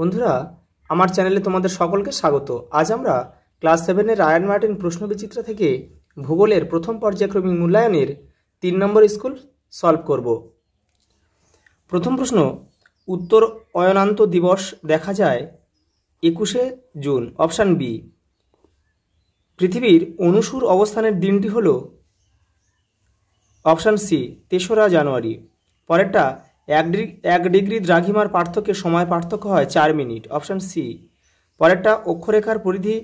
বন্ধুরা, আমার চ্যানেলে তোমাদের সকলকে স্বাগত। আজ আমরা ক্লাস 7-এর রায়ান মার্টিন প্রশ্নবিচিত্র থেকে ভূগোলের প্রথম পর্যায়ক্রমিক মূল্যায়নের 3 নম্বর স্কুল সলভ করব। প্রথম প্রশ্ন, উত্তর অয়নান্ত দিবস দেখা যায় 21শে জুন। Option B. পৃথিবীর অনুসুর অবস্থানের দিনটি হল অপশান সি 3রা জানুয়ারি। পরেরটা, 1 ডিগ্রি দ্রাঘিমার পার্থক্যে সময় পার্থক্য হয় 4 মিনিট। Option C. পরেরটা, অক্ষরেখার পরিধি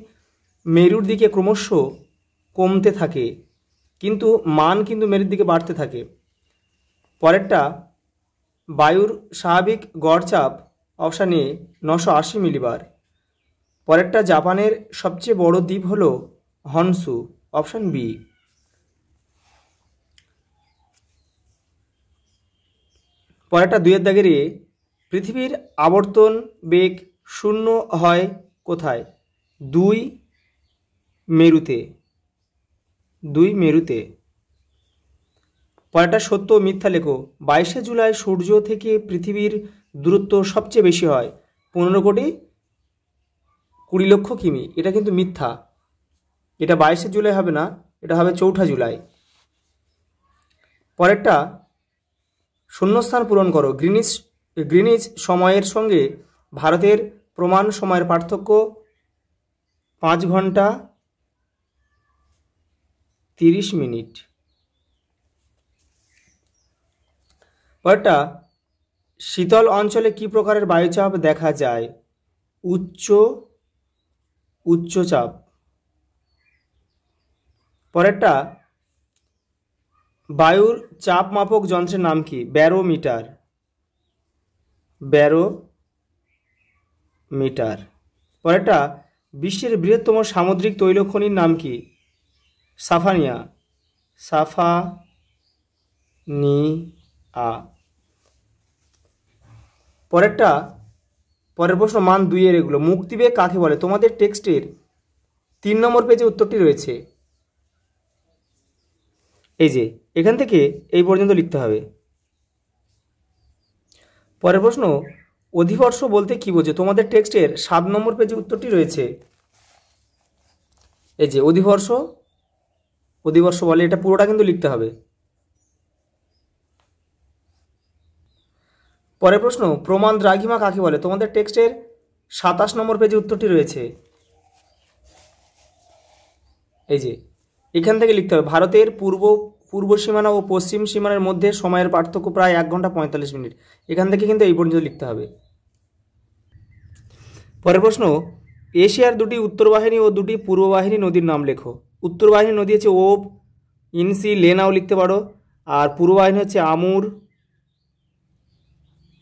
মেরুর দিকে ক্রমশ কমতে থাকে কিন্তু মান মেরুর দিকে বাড়তে থাকে। পরেরটা, বায়ুর স্বাভাবিক গড় চাপ অপশান এ 980 মিলিবার। পরেরটা, জাপানের সবচেয়ে বড় দ্বীপ হল হনসু। Option B. পরেরটা 2-এর দাগের এ, পৃথিবীর আবর্তন বেগ শূন্য হয় কোথায়? 2 মেরুতে। পরেরটা, সত্য ও মিথ্যা লেখো। 22শে জুলাই সূর্য থেকে পৃথিবীর দূরত্ব সবচেয়ে বেশি হয় 15 কোটি 20 লক্ষ কিমি। এটা কিন্তু মিথ্যা, এটা 22শে জুলাই হবে না, এটা হবে 4ঠা জুলাই। পরেরটা, শূন্যস্থান পূরণ করো। গ্রিনিচ সময়ের সঙ্গে ভারতের প্রমাণ সময়ের পার্থক্য 5 ঘন্টা 30 মিনিট। পরেরটা, শীতল অঞ্চলে কি প্রকারের বায়ুচাপ দেখা যায়? উচ্চচাপ। পরেরটা, বায়ুর চাপ মাপক যন্ত্রের নাম কি? ব্যারোমিটার। পরেরটা, বিশ্বের বৃহত্তম সামুদ্রিক তৈল খনির নাম কি? সাফানিয়া। পরের প্রশ্ন মান 2-এর এগুলো। মুক্তিবেগ কাকে বলে? তোমাদের টেক্সটের 3 নম্বর পেজে উত্তরটি রয়েছে। এই যে এখান থেকে এই পর্যন্ত লিখতে হবে। পরের প্রশ্ন, অধিবর্ষ বলতে কি বোঝো? তোমাদের টেক্সটের 7 নম্বর পেজে উত্তরটি রয়েছে। এই যে অধিবর্ষ বলে, এটা পুরোটা কিন্তু লিখতে হবে। পরের প্রশ্ন, প্রমাণ দ্রাঘিমা কাকে বলে? তোমাদের টেক্সটের 27 নম্বর পেজে উত্তরটি রয়েছে। এই যে এখান থেকে লিখতে হবে। ভারতের পূর্ব সীমানা ও পশ্চিম সীমানার মধ্যে সময়ের পার্থক্য প্রায় 1 ঘন্টা 45 মিনিট। এখান থেকে কিন্তু এই পর্যন্ত লিখতে হবে। পরের প্রশ্ন, এশিয়ার 2টি উত্তর বাহিনী ও 2টি পূর্ব বাহিনী নদীর নাম লেখো। উত্তর বাহিনী নদী হচ্ছে ওব, ইনসি, লেনাও লিখতে পারো। আর পূর্ব বাহিনী হচ্ছে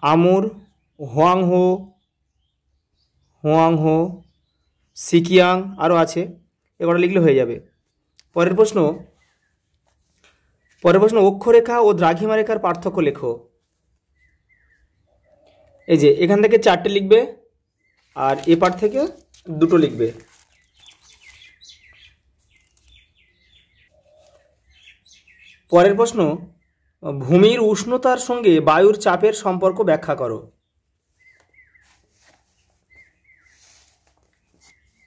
আমুর, হোয়াংহো, সিকিয়াং, আরও আছে, এগুলো লিখলে হয়ে যাবে। পরের প্রশ্ন, অক্ষরেখা ও দ্রাঘিমা রেখার পার্থক্য লেখো। এই যে এখান থেকে 4টে লিখবে আর এ পার থেকে 2টো লিখবে। পরের প্রশ্ন, ভূমির উষ্ণতার সঙ্গে বায়ুর চাপের সম্পর্ক ব্যাখ্যা করো।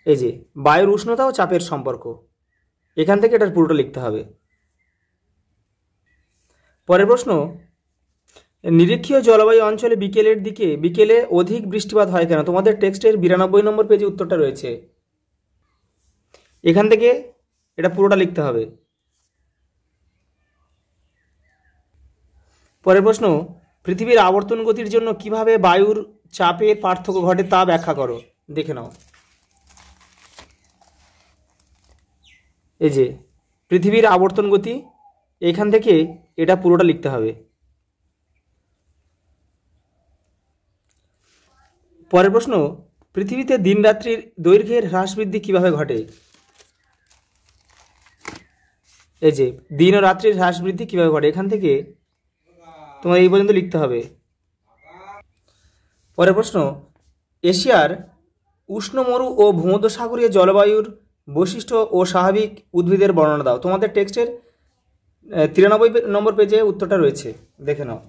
এই যে বায়ুর উষ্ণতা ও চাপের সম্পর্ক, এখান থেকে এটার পুরোটা লিখতে হবে। পরের প্রশ্ন, নিরক্ষীয় জলবায়ু অঞ্চলে বিকেলে অধিক বৃষ্টিপাত হয় কেন? তোমাদের টেক্সটের 92 নম্বর পেজে উত্তরটা রয়েছে। এখান থেকে এটা পুরোটা লিখতে হবে। পরের প্রশ্ন, পৃথিবীর আবর্তন গতির জন্য কিভাবে বায়ুর চাপের পার্থক্য ঘটে তা ব্যাখ্যা করো। দেখে নাও। এই যে পৃথিবীর আবর্তন গতি, এখান থেকে এটা পুরোটা লিখতে হবে। পরের প্রশ্ন, পৃথিবীতে দিন রাত্রির দৈর্ঘ্যের হ্রাস বৃদ্ধি কিভাবে ঘটে? এই যে দিন ও রাত্রির হ্রাস বৃদ্ধি কিভাবে ঘটে, এখান থেকে তোমার এই পর্যন্ত লিখতে হবে। পরের প্রশ্ন, এশিয়ার উষ্ণ মরু ও ভূমধ্যসাগরীয় জলবায়ুর বৈশিষ্ট্য ও স্বাভাবিক উদ্ভিদের বর্ণনা দাও। তোমাদের টেক্সটের 93 নম্বর পেজে উত্তরটা রয়েছে, দেখে নাও।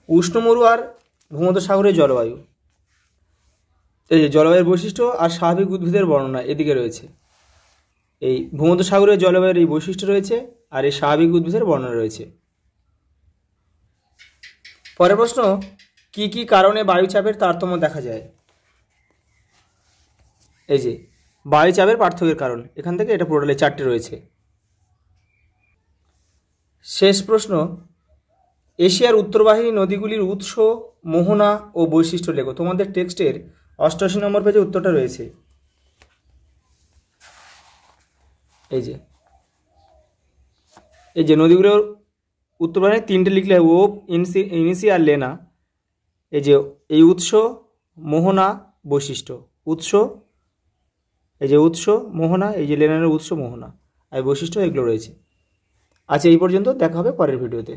উষ্ণ মরু আর ভূমধ্যসাগরীয় জলবায়ু। এই যে জলবায়ুর বৈশিষ্ট্য আর স্বাভাবিক উদ্ভিদের বর্ণনা এদিকে রয়েছে। এই ভূমধ্যসাগরীয় জলবায়ুর এই বৈশিষ্ট্য রয়েছে আর এই স্বাভাবিক উদ্ভিদের বর্ণনা রয়েছে। পরের প্রশ্ন, কি কি কারণে বায়ুচাপের তারতম্য দেখা যায়? এই যে বায়ুচাপের পার্থক্যের কারণ, এখান থেকে এটা পুরোটাই 4টে রয়েছে। শেষ প্রশ্ন, এশিয়ার উত্তরবাহিনী নদীগুলির উৎস, মোহনা ও বৈশিষ্ট্য লেখো। তোমাদের টেক্সটের 88 নম্বর পেজে উত্তরটা রয়েছে। এই যে নদীগুলোর উত্তরবাহিনী 3টে লিখলে ওপ, ইনিসি আর লেনা। এই যে এই উৎস, মোহনা, বৈশিষ্ট্য। উৎস, এই যে উৎস মোহনা, এই যে লেনারের উৎস মোহনা আর বৈশিষ্ট্য, এগুলো রয়েছে। আচ্ছা, এই পর্যন্ত, দেখা হবে পরের ভিডিওতে।